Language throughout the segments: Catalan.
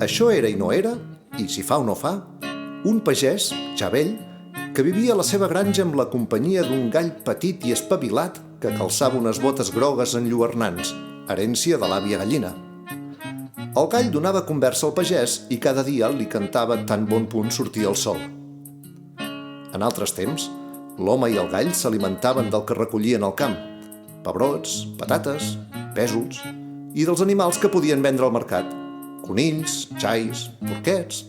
Això era i no era, i si fa o no fa, un pagès, ja vell, que vivia a la seva granja amb la companyia d'un gall petit i espavilat que calçava unes botes grogues enlluernants, herència de l'àvia gallina. El gall donava conversa al pagès i cada dia li cantava tan bon punt sortia el sol. En altres temps, l'home i el gall s'alimentaven del que recollien al camp, pebrots, patates, pèsols i dels animals que podien vendre al mercat, conills, xais, porquets.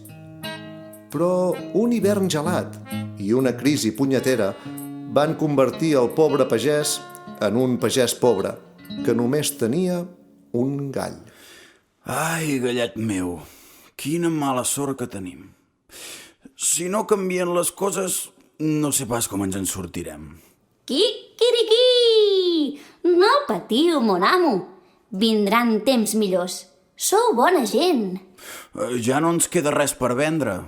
Però un hivern gelat i una crisi punyetera van convertir el pobre pagès en un pagès pobre, que només tenia un gall. Ai, gallet meu, quina mala sort que tenim. Si no canvien les coses, no sé pas com ens en sortirem. Quiquiriquí! No patiu, mon amo. Vindran temps millors. Sou bona gent. Ja no ens queda res per vendre.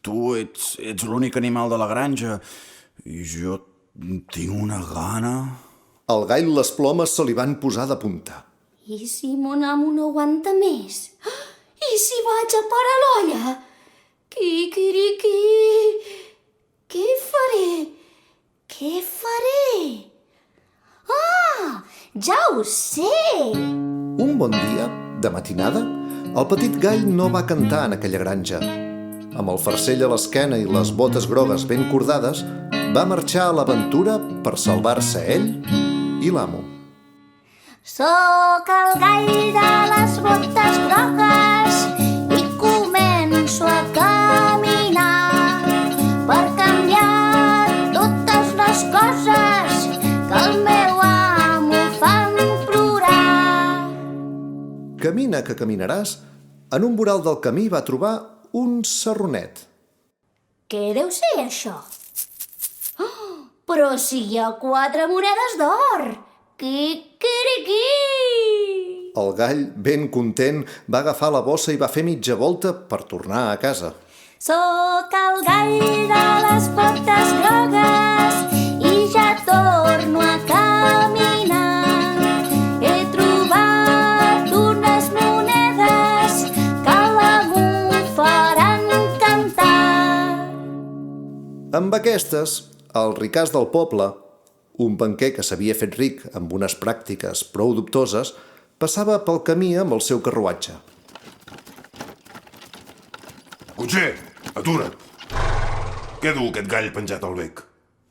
Tu ets l'únic animal de la granja i jo tinc una gana... Al gall les plomes se li van posar de punta. I si mon amo no aguanta més? I si vaig a parar l'olla? Quiquiriquí! Què faré? Què faré? Ah! Ja ho sé! Un bon dia, de matinada, el petit gall no va cantar en aquella granja. Amb el farcell a l'esquena i les botes grogues ben cordades, va marxar a l'aventura per salvar-se ell i l'amo. Soc el gall de les botes grogues i començo a caminar per canviar totes les coses que el meu amo fan plorar. Camina que caminaràs, en un voral del camí va trobar un sarronet. Què deu ser això? Oh, però si hi ha 4 monedes d'or! Quiquiriquí! El gall, ben content, va agafar la bossa i va fer mitja volta per tornar a casa. Soc el gall de les botes grogues i ja torno a caminar. He trobat unes monedes que l'amo faran cantar. Amb aquestes, el ricàs del poble, un banquer que s'havia fet ric amb unes pràctiques prou dubtoses, passava pel camí amb el seu carruatge. Cotxer, atura't! Què du aquest gall penjat al bec?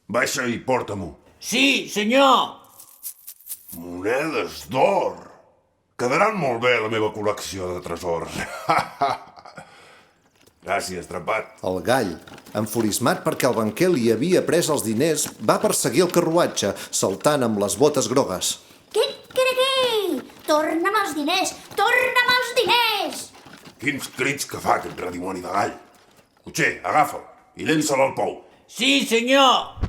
Baixa i porta-m'ho. Sí, senyor! Monedes d'or! Quedaran molt bé a la meva col·lecció de tresors. Gràcies, trepat. El gall, enfurismat perquè el banquer li havia pres els diners, va perseguir el carruatge, saltant amb les botes grogues. Quiquiriquí! Torna'm els diners! Torna'm els diners! Quins crits que fa aquest redimoni de gall. Cotxer, agafa'l i llença'l al pou. Sí, senyor!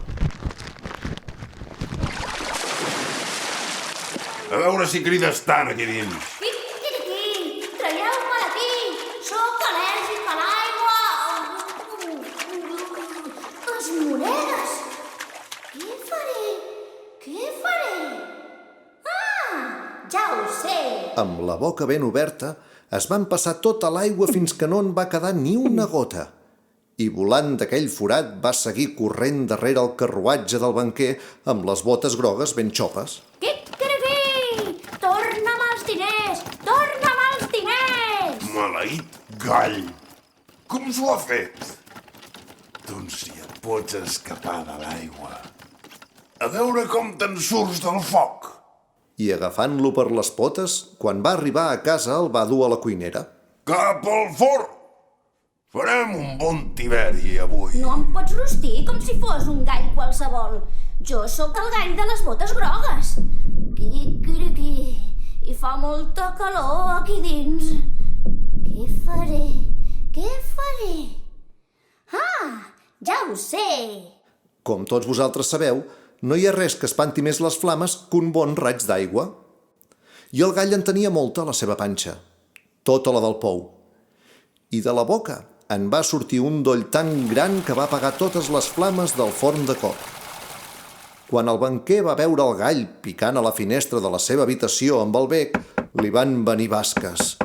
A veure si crides tant aquí dins. Quiquiriquí! Traieu-me d'aquí! Sóc al·lèrgic a l'aigua! Les monedes! Què faré? Què faré? Ah! Ja ho sé! Amb la boca ben oberta, es van passar tota l'aigua fins que no en va quedar ni una gota. I volant d'aquell forat va seguir corrent darrere el carruatge del banquer amb les botes grogues ben xopes. Quiquiriquí! Torna'm els diners! Torna'm els diners! Maleït gall! Com s'ho ha fet? Doncs si et pots escapar de l'aigua. A veure com te'n surts del foc. I agafant-lo per les potes, quan va arribar a casa el va dur a la cuinera. Cap al forn! Farem un bon tiberi avui. No em pots rostir com si fos un gall qualsevol. Jo sóc el gall de les botes grogues. Quiquiriquí! I fa molta calor aquí dins. Què faré? Què faré? Ah! Ja ho sé! Com tots vosaltres sabeu, no hi ha res que espanti més les flames que un bon raig d'aigua. I el gall en tenia molta a la seva panxa, tota la del pou. I de la boca en va sortir un doll tan gran que va apagar totes les flames del forn de cop. Quan el banquer va veure el gall picant a la finestra de la seva habitació amb el bec, li van venir basques.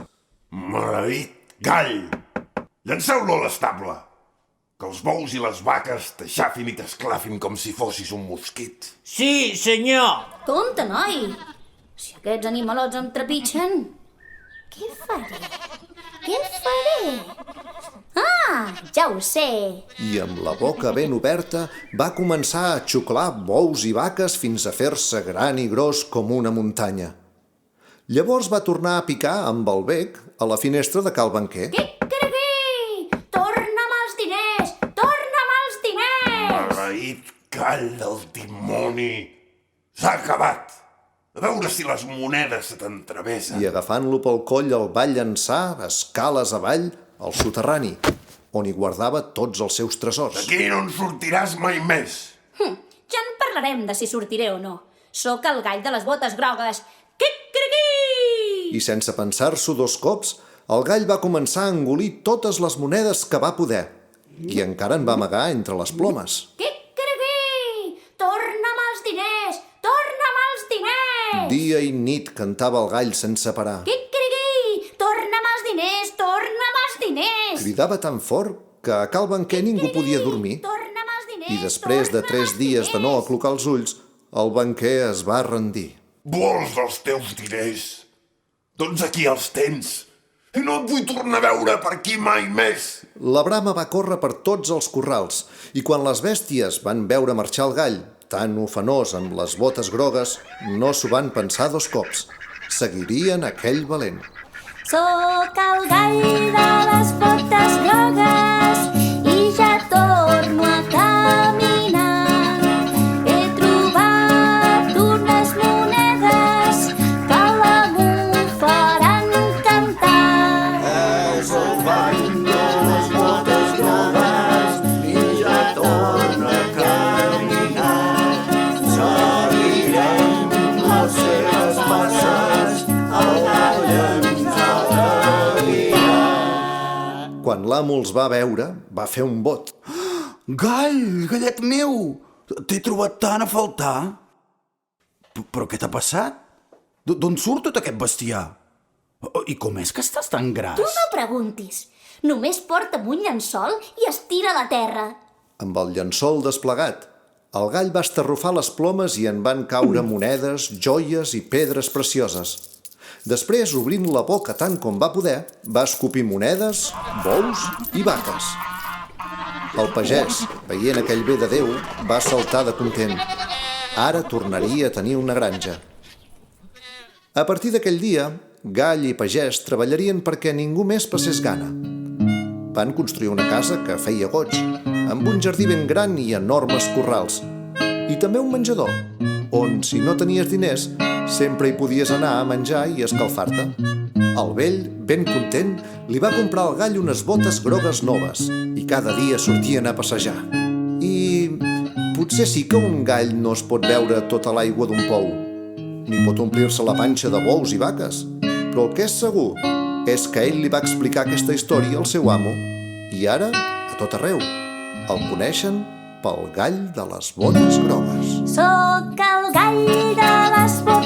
Maleït Gall, llanceu-lo a l'estable, que els bous i les vaques t'aixafin i t'esclafin com si fossis un mosquit. Sí, senyor. Compte, noi! Si aquests animalots em trepitgen, què faré? Què faré? Ah, ja ho sé! I amb la boca ben oberta va començar a xuclar bous i vaques fins a fer-se gran i gros com una muntanya. Llavors va tornar a picar amb el bec a la finestra de cal banquer. Quiquiriqui! Torna'm els diners! Torna'm els diners! Maleït gall del dimoni! S'ha acabat! A veure si les monedes se t'entrevessen. I agafant-lo pel coll el va llançar escales avall al soterrani, on hi guardava tots els seus tresors. D'aquí no en sortiràs mai més. Ja en parlarem de si sortiré o no. Sóc el gall de les botes grogues. Quiquiriqui! I sense pensar-s'ho 2 cops, el gall va començar a engolir totes les monedes que va poder. I encara en va amagar entre les plomes. Quiquiriqui! Torna'm els diners! Torna'm els diners! Dia i nit cantava el gall sense parar. Quiquiriqui! Torna'm els diners! Torna'm els diners! Cridava tan fort que a cal banquer ningú podia dormir. Torna'm els diners! I després de 3 dies de no aclucar els ulls, el banquer es va rendir. Vols els teus diners? Doncs aquí els tens. I no et vull tornar a veure per aquí mai més. La brama va córrer per tots els corrals i quan les bèsties van veure marxar el gall, tan ufanós amb les botes grogues, no s'ho van pensar 2 cops. Seguirien aquell valent. Sóc el gall de les botes grogues i ja torno a caminar. He trobat unes monedes que a l'amo faran cantar. És el ball de les botes grogues i ja torna a caminar. Seguirem les seves passes, el gall ens ha de guiar. Quan l'amo els va veure, va fer un bot. Gall, gallet meu! T'he trobat tant a faltar. Però què t'ha passat? D'on surt tot aquest bestiar? I com és que estàs tan gras? Tu no preguntis. Només porta'm un llençol i estira la terra. Amb el llençol desplegat, el gall va estarrufar les plomes i en van caure monedes, joies i pedres precioses. Després, obrint la boca tant com va poder, va escopir monedes, bous i vaques. El pagès, veient aquell bé de Déu, va saltar de content. Ara tornaria a tenir una granja. A partir d'aquell dia, gall i pagès treballarien perquè ningú més passés gana. Van construir una casa que feia goig, amb un jardí ben gran i enormes corrals. I també un menjador, on, si no tenies diners, sempre hi podies anar a menjar i escalfar-te. El vell, ben content, li va comprar al gall unes botes grogues noves i cada dia sortien a passejar. I potser sí que un gall no es pot beure tota l'aigua d'un pou, ni pot omplir-se la panxa de bous i vaques, però el que és segur és que ell li va explicar aquesta història al seu amo i ara, a tot arreu, el coneixen pel gall de les botes grogues. Sóc el gall de les botes